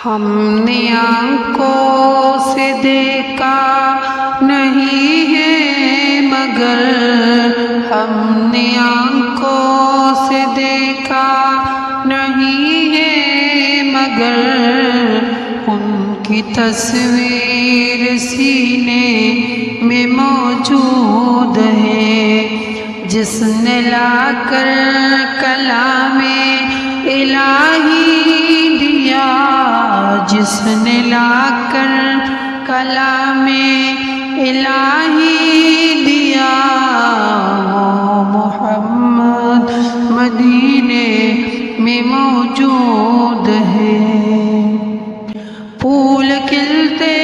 ہم نے آنکھوں سے دیکھا نہیں ہے مگر ہم نے آنکھوں سے دیکھا نہیں ہے مگر ان کی تصویر سینے میں موجود ہے، جس نے لا کر کلام الہی دیا، جس نے لا کر کلام الہی دیا، وہ محمد مدینے میں موجود ہے۔ پھول کھلتے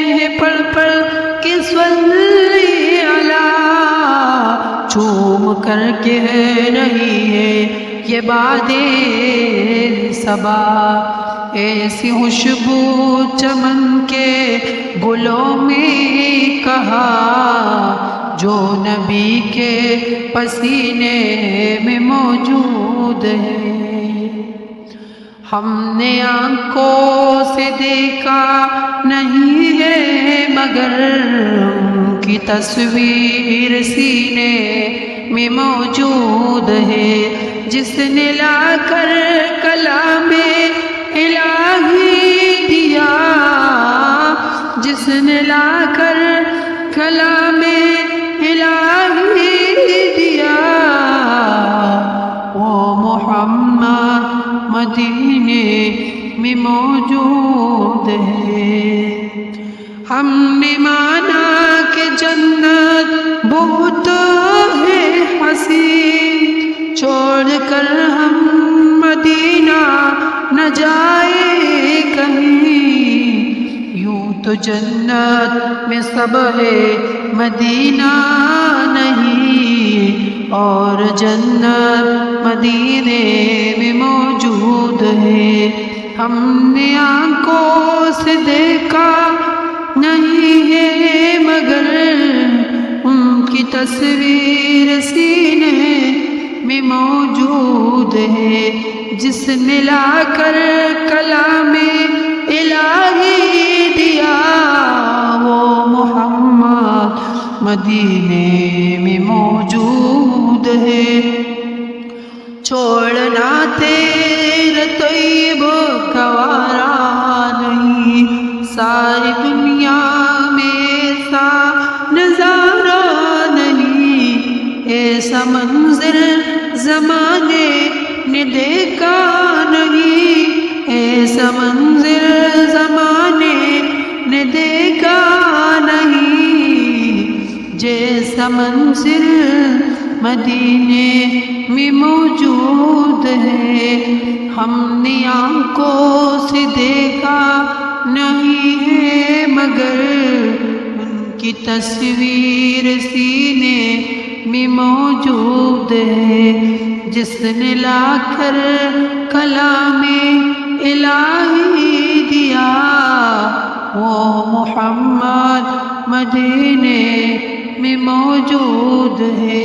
ہیں پڑھ پڑھ کے صلی اللہ، چوم کر کہہ رہی ہے یہ باد صبا، ایسی خوشبو چمن کے گلوں میں کہا جو نبی کے پسینے میں موجود ہے۔ ہم نے آنکھوں سے دیکھا نہیں ہے مگر ان کی تصویر سینے میں موجود ہے، جس نے لا کر کلام الہی دیا، جس نے لا کر کلام الہی دیا، وہ محمد مدینے میں موجود ہے۔ ہم نے مانا کہ جنت بہت ہے حسین، چھوڑ کر ہم مدینہ نہ جائے کہیں، یوں تو جنت میں سب ہے مدینہ نہیں، اور جنت مدینے میں موجود ہے۔ ہم نے آنکھوں سے دیکھا نہیں ہے مگر ان کی تصویر سینے میں موجود ہے، جس نے لا کر کلام الہی دیا، وہ محمد مدینے میں موجود ہے۔ چھوڑنا تیرے طیب گوارا نہیں، ساری دنیا میں ایسا نظارہ نہیں، ایسا منظر زمانے نے دیکھا نہیں، ایسا منظر زمانے نے دیکھا نہیں، جیسا منظر مدینے میں موجود ہے۔ ہم نے آنکھوں سے دیکھا نہیں ہے مگر ان کی تصویر سینے میں موجود ہے، جس نے لا کر کلام الہی دیا، وہ محمد مدینے میں موجود ہے۔